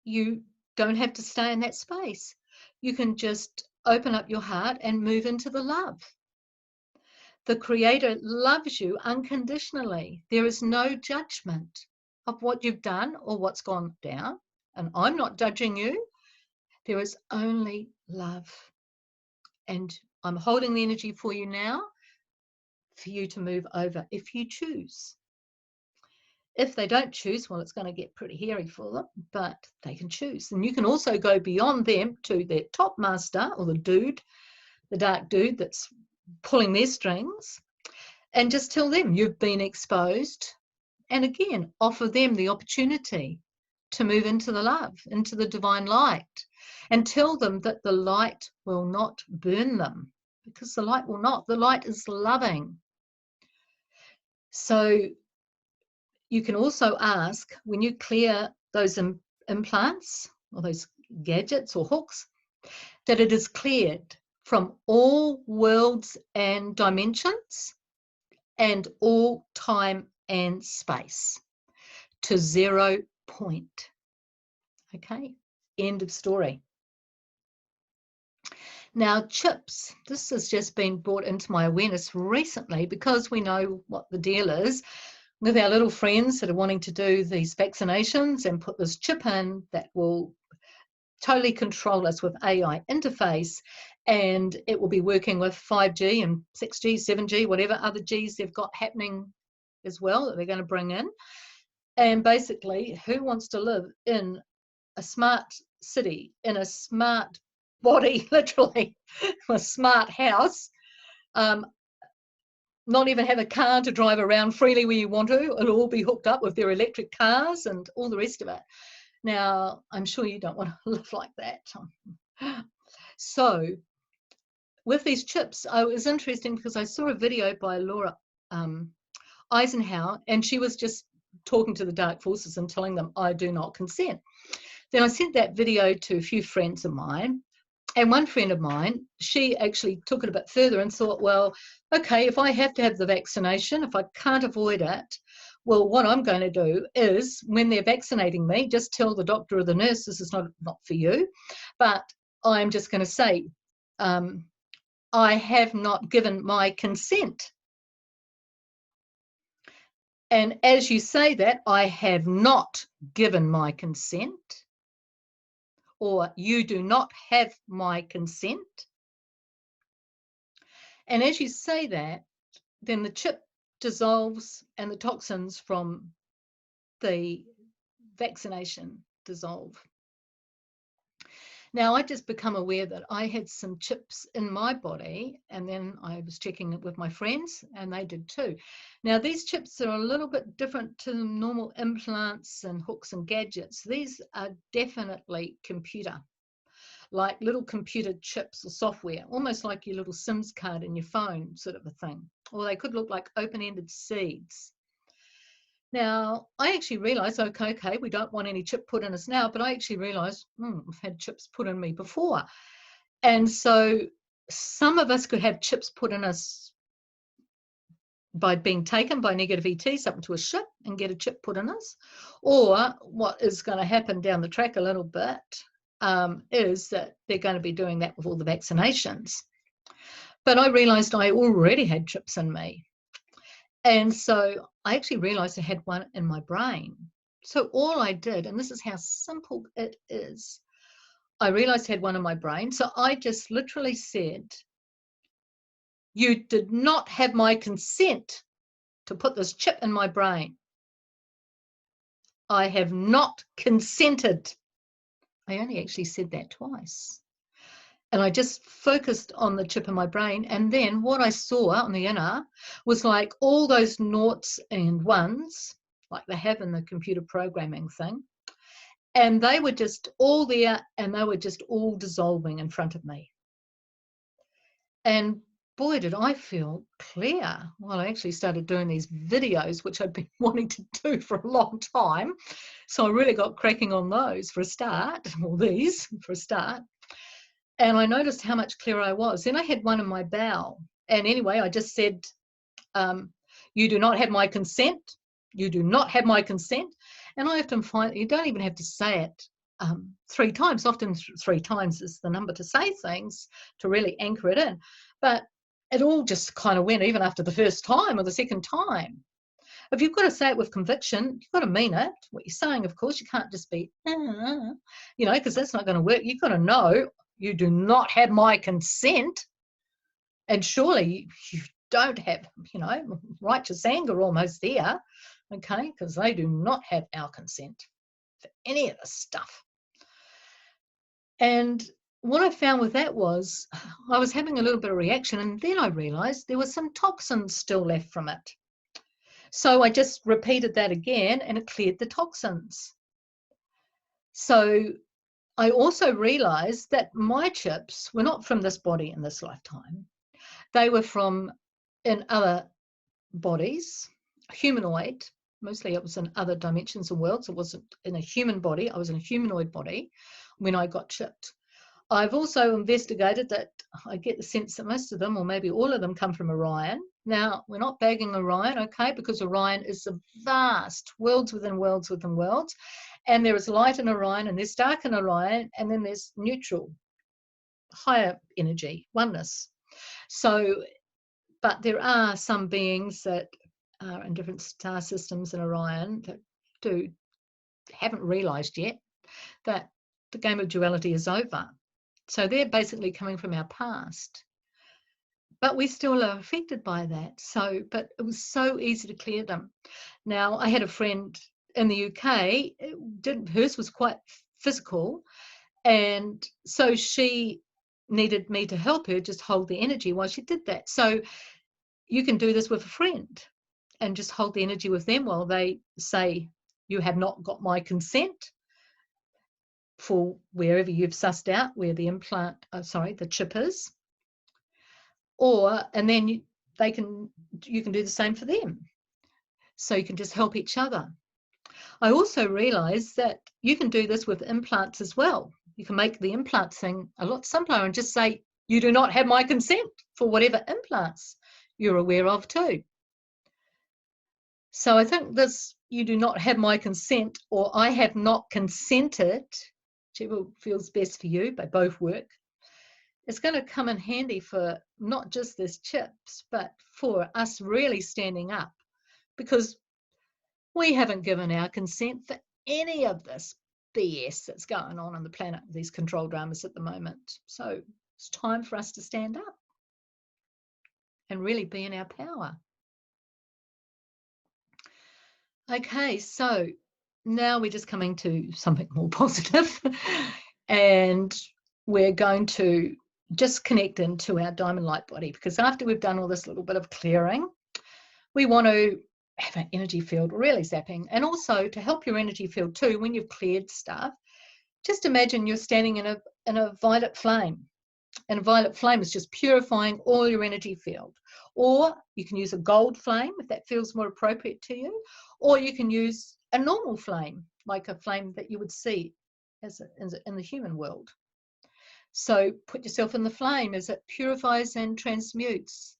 you don't have to stay in that space. You can just open up your heart and move into the love. The Creator loves you unconditionally. There is no judgment of what you've done or what's gone down. And I'm not judging you. There is only love. And I'm holding the energy for you now for you to move over if you choose. If they don't choose, well, it's going to get pretty hairy for them, but they can choose. And you can also go beyond them to their top master, or the dude, the dark dude that's pulling their strings, and just tell them you've been exposed. And again, offer them the opportunity to move into the love, into the divine light, and tell them that the light will not burn them, because the light will not. The light is loving. So you can also ask, when you clear those implants or those gadgets or hooks, that it is cleared from all worlds and dimensions and all time and space to 0 point. Okay, end of story. Now, chips, this has just been brought into my awareness recently because we know what the deal is with our little friends that are wanting to do these vaccinations and put this chip in that will totally control us with AI interface, and it will be working with 5G and 6G, 7G, whatever other Gs they've got happening as well that they're going to bring in. And basically, who wants to live in a smart city, in a smart body, literally, a smart house, not even have a car to drive around freely where you want to? It'll all be hooked up with their electric cars and all the rest of it. Now, I'm sure you don't want to live like that. So with these chips, it was interesting because I saw a video by Laura Eisenhower, and she was just talking to the dark forces and telling them, I do not consent. Then I sent that video to a few friends of mine, and one friend of mine, she actually took it a bit further and thought, well, okay, if I have to have the vaccination, if I can't avoid it, well, what I'm going to do is when they're vaccinating me, just tell the doctor or the nurse, this is not for you, but I'm just going to say, I have not given my consent. And as you say that, I have not given my consent, or you do not have my consent. And as you say that, then the chip dissolves and the toxins from the vaccination dissolve. Now, I just become aware that I had some chips in my body, and then I was checking it with my friends, and they did too. Now, these chips are a little bit different to normal implants and hooks and gadgets. These are definitely computer, like little computer chips or software, almost like your little SIMS card in your phone sort of a thing. Or they could look like open-ended seeds. Now, I actually realised, okay, we don't want any chip put in us now, but I actually realised, I've had chips put in me before. And so some of us could have chips put in us by being taken by negative ET, something to a ship, and get a chip put in us. Or what is going to happen down the track a little bit is that they're going to be doing that with all the vaccinations. But I realised I already had chips in me. And so I actually realized I had one in my brain. So all I did, and this is how simple it is, I realized I had one in my brain. So I just literally said, you did not have my consent to put this chip in my brain. I have not consented. I only actually said that twice. And I just focused on the chip in my brain. And then what I saw on the inner was like all those noughts and ones, like they have in the computer programming thing. And they were just all there, and they were just all dissolving in front of me. And boy, did I feel clear. Well, I actually started doing these videos, which I'd been wanting to do for a long time. So I really got cracking on those for a start, or these for a start. And I noticed how much clearer I was. Then I had one in my bowel. And anyway, I just said, you do not have my consent. You do not have my consent. And I often find you don't even have to say it 3 times. Often 3 times is the number to say things to really anchor it in. But it all just kind of went even after the first time or the second time. If you've got to say it with conviction, you've got to mean it, what you're saying, of course. You can't just be, you know, because that's not going to work. You've got to know you do not have my consent. And surely you don't have, you know, righteous anger almost there, okay, because they do not have our consent for any of this stuff. And what I found with that was I was having a little bit of reaction, and then I realized there was some toxins still left from it. So I just repeated that again, and it cleared the toxins. So I also realized that my chips were not from this body in this lifetime. They were from in other bodies, humanoid. Mostly it was in other dimensions and worlds. It wasn't in a human body. I was in a humanoid body when I got chipped. I've also investigated that I get the sense that most of them, or maybe all of them, come from Orion. Now, we're not bagging Orion, okay, because Orion is a vast worlds within worlds within worlds. And there is light in Orion, and there's dark in Orion, and then there's neutral, higher energy, oneness. So, but there are some beings that are in different star systems in Orion that haven't realized yet that the game of duality is over. So they're basically coming from our past. But we still are affected by that. So, but it was so easy to clear them. Now, I had a friend in the UK, hers was quite physical. And so she needed me to help her just hold the energy while she did that. So you can do this with a friend and just hold the energy with them while they say, you have not got my consent for wherever you've sussed out where the the chip is. And then you can do the same for them. So you can just help each other. I also realized that you can do this with implants as well. You can make the implant thing a lot simpler and just say, you do not have my consent for whatever implants you're aware of too. So I think this, you do not have my consent, or I have not consented, whichever feels best for you, but both work. It's going to come in handy for not just this chips, but for us really standing up, because we haven't given our consent for any of this BS that's going on the planet, these control dramas at the moment. So it's time for us to stand up and really be in our power. Okay, so now we're just coming to something more positive, and we're going to just connect into our diamond light body, because after we've done all this little bit of clearing, we want to have an energy field really zapping. And also to help your energy field too, when you've cleared stuff, just imagine you're standing in a violet flame. And a violet flame is just purifying all your energy field. Or you can use a gold flame if that feels more appropriate to you. Or you can use a normal flame, like a flame that you would see in the human world. So put yourself in the flame as it purifies and transmutes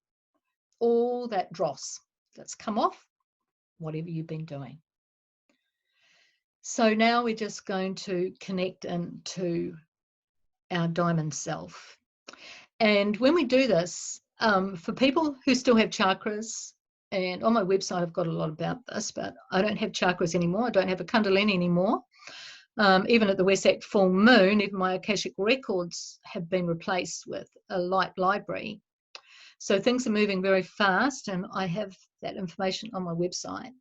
all that dross that's come off, whatever you've been doing. So now we're just going to connect into our diamond self. And when we do this, for people who still have chakras, and on my website I've got a lot about this, but I don't have chakras anymore. I don't have a kundalini anymore. Even at the Wesak full moon, even my Akashic records have been replaced with a light library. So things are moving very fast, and I have that information on my website.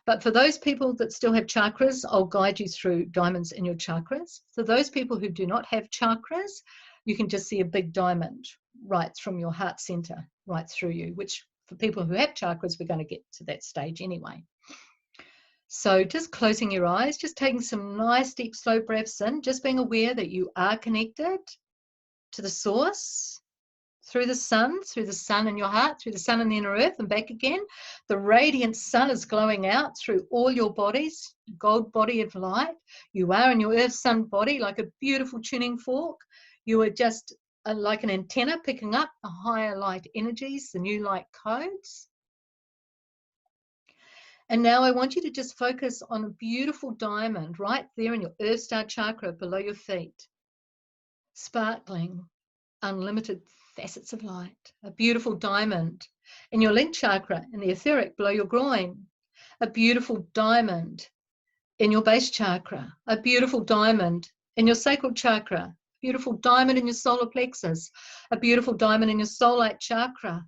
But for those people that still have chakras, I'll guide you through diamonds in your chakras. For those people who do not have chakras, you can just see a big diamond right from your heart center, right through you, which for people who have chakras, we're going to get to that stage anyway. So just closing your eyes, just taking some nice deep slow breaths in, just being aware that you are connected to the source, through the sun in your heart, through the sun in the inner earth and back again. The radiant sun is glowing out through all your bodies, gold body of light. You are in your earth sun body like a beautiful tuning fork. You are just like an antenna picking up the higher light energies, the new light codes. And now I want you to just focus on a beautiful diamond right there in your earth star chakra below your feet. Sparkling, unlimited facets of light, a beautiful diamond in your link chakra in the etheric below your groin. a beautiful diamond in your base chakra, a beautiful diamond in your sacral chakra, a beautiful diamond in your solar plexus, a beautiful diamond in your soulite chakra,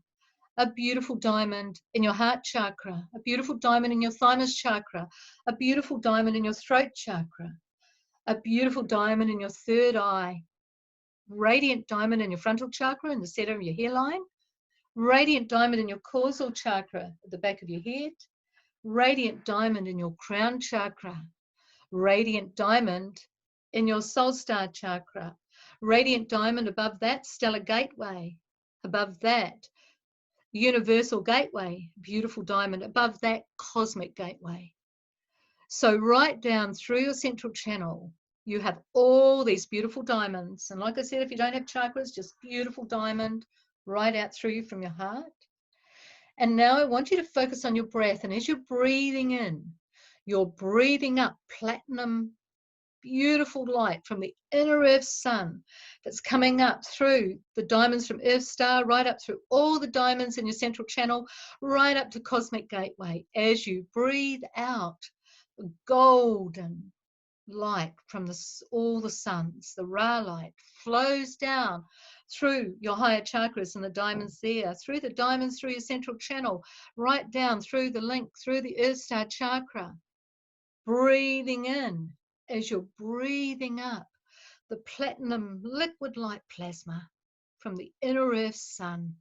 a beautiful diamond in your heart chakra, a beautiful diamond in your thymus chakra, a beautiful diamond in your throat chakra, a beautiful diamond in your third eye, radiant diamond in your frontal chakra in the center of your hairline, radiant diamond in your causal chakra at the back of your head, radiant diamond in your crown chakra, radiant diamond in your soul star chakra, radiant diamond above that, stellar gateway, above that, universal gateway, beautiful diamond, above that, cosmic gateway. So right down through your central channel, you have all these beautiful diamonds. And like I said, if you don't have chakras, just beautiful diamond right out through you from your heart. And now I want you to focus on your breath. And as you're breathing in, you're breathing up platinum, beautiful light from the inner Earth sun that's coming up through the diamonds from Earth Star, right up through all the diamonds in your central channel, right up to Cosmic Gateway. As you breathe out, the golden light from all the suns, the Ra light, flows down through your higher chakras and the diamonds there, through the diamonds, through your central channel, right down through the link, through the Earth Star chakra. Breathing in, as you're breathing up, the platinum liquid light plasma from the inner Earth sun,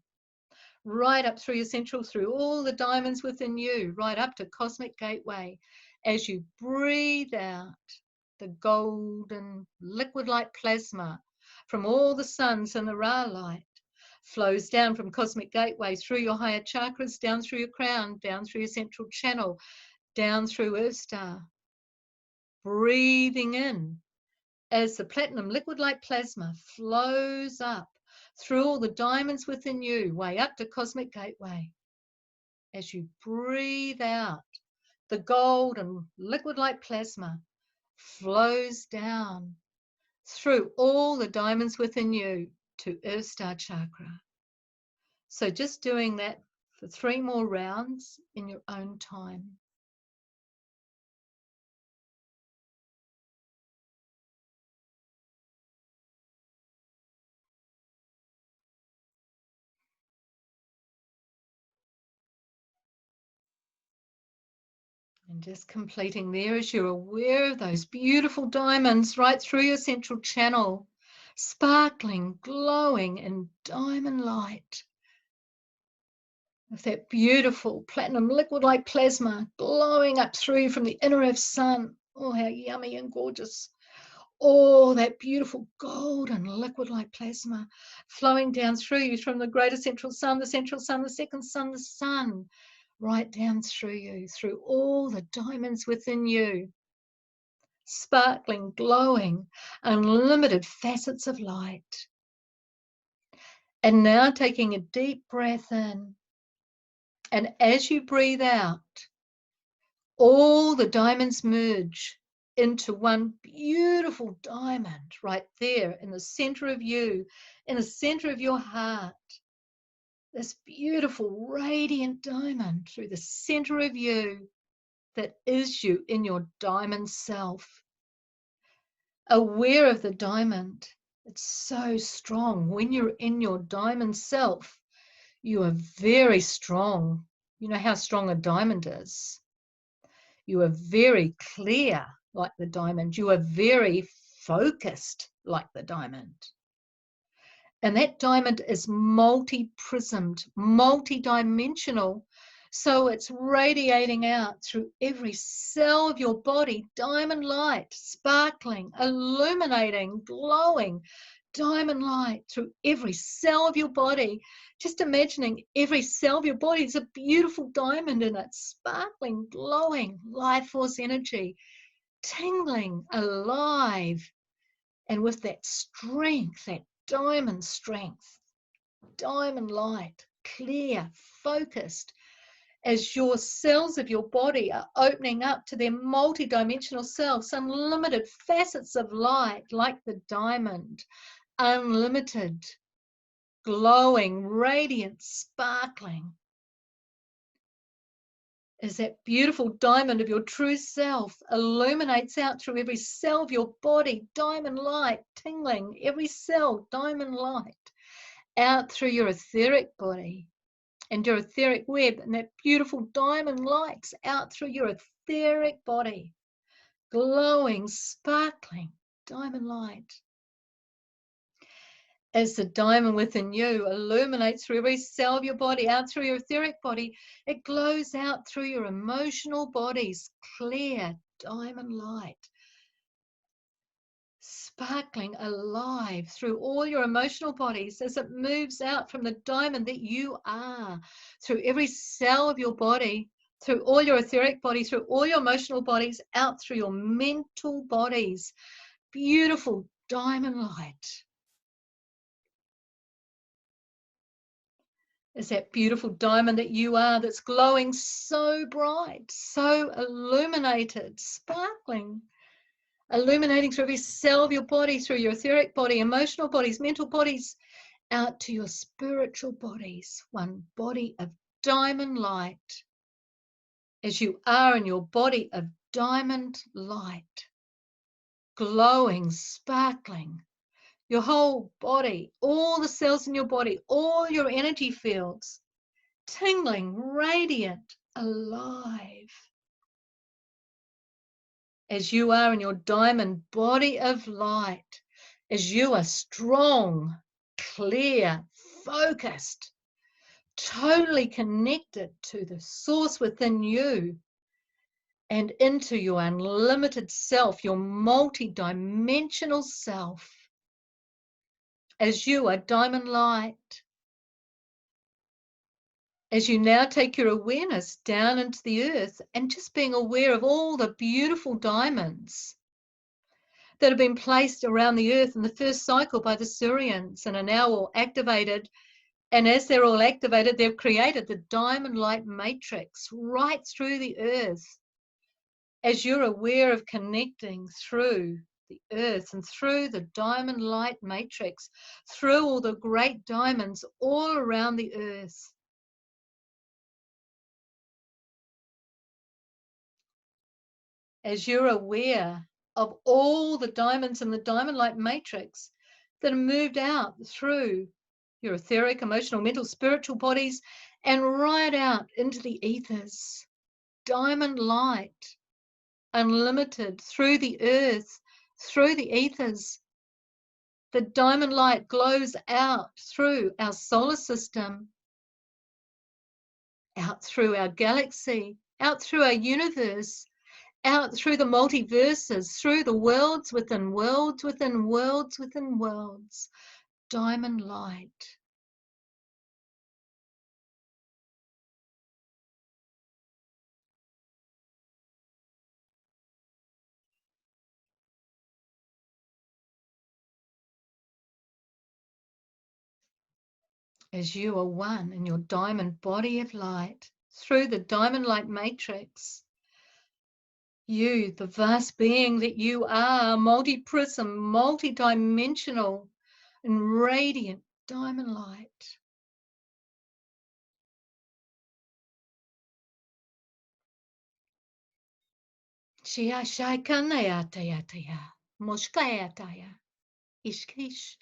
right up through your central, through all the diamonds within you, right up to Cosmic Gateway. As you breathe out, the golden liquid light plasma from all the suns and the Ra light flows down from Cosmic Gateway through your higher chakras, down through your crown, down through your central channel, down through Earth Star. Breathing in as the platinum liquid light plasma flows up through all the diamonds within you, way up to Cosmic Gateway. As you breathe out, the golden liquid light plasma flows down through all the diamonds within you to Earth Star chakra. So just doing that for 3 more rounds in your own time. And just completing there as you're aware of those beautiful diamonds right through your central channel, sparkling, glowing in diamond light. With that beautiful platinum liquid light plasma glowing up through from the inner Earth sun. Oh, how yummy and gorgeous. Oh, that beautiful golden liquid light plasma flowing down through you from the greater central sun, the central sun, the second sun, the sun, right down through you, through all the diamonds within you, sparkling, glowing, unlimited facets of light. And now taking a deep breath in, and as you breathe out, all the diamonds merge into one beautiful diamond right there in the center of you, in the center of your heart. This beautiful radiant diamond through the center of you that is you in your diamond self. Aware of the diamond. It's so strong. When you're in your diamond self, you are very strong. You know how strong a diamond is. You are very clear like the diamond. You are very focused like the diamond. And that diamond is multi-prismed, multi-dimensional. So it's radiating out through every cell of your body, diamond light, sparkling, illuminating, glowing, diamond light through every cell of your body. Just imagining every cell of your body is a beautiful diamond in it, sparkling, glowing, life force energy, tingling, alive, and with that strength, that diamond strength, diamond light, clear, focused, as your cells of your body are opening up to their multidimensional selves, unlimited facets of light like the diamond, unlimited, glowing, radiant, sparkling. as that beautiful diamond of your true self illuminates out through every cell of your body, diamond light tingling, every cell, diamond light, out through your etheric body and your etheric web, and that beautiful diamond lights out through your etheric body, glowing, sparkling diamond light. As the diamond within you illuminates through every cell of your body, out through your etheric body, it glows out through your emotional bodies, clear diamond light, sparkling alive through all your emotional bodies as it moves out from the diamond that you are, through every cell of your body, through all your etheric body, through all your emotional bodies, out through your mental bodies. Beautiful diamond light. Is that beautiful diamond that you are, that's glowing so bright, so illuminated, sparkling, illuminating through every cell of your body, through your etheric body, emotional bodies, mental bodies, out to your spiritual bodies, one body of diamond light. As you are in your body of diamond light, glowing, sparkling, your whole body, all the cells in your body, all your energy fields, tingling, radiant, alive. As you are in your diamond body of light, as you are strong, clear, focused, totally connected to the source within you and into your unlimited self, your multi-dimensional self. As you are diamond light, as you now take your awareness down into the earth and just being aware of all the beautiful diamonds that have been placed around the earth in the first cycle by the Surians and are now all activated. And as they're all activated, they've created the diamond light matrix right through the earth. As you're aware of connecting through the earth and through the diamond light matrix, through all the great diamonds all around the earth, as you're aware of all the diamonds in the diamond light matrix that are moved out through your etheric, emotional, mental, spiritual bodies and right out into the ethers. Diamond light, unlimited, through the earth, through the ethers. The diamond light glows out through our solar system, out through our galaxy, out through our universe, out through the multiverses, through the worlds within worlds within worlds within worlds. Diamond light. As you are one in your diamond body of light, through the diamond light matrix, you, the vast being that you are, multi-prism, multi-dimensional, and radiant diamond light. Shia shaikanaya taya taya, moshkaya taya, ishkish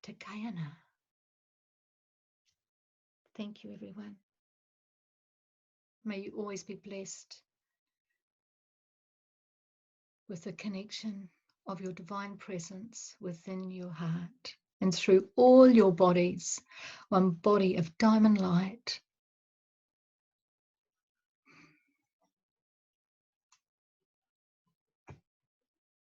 takayana. Thank you, everyone. May you always be blessed with the connection of your divine presence within your heart and through all your bodies, one body of diamond light.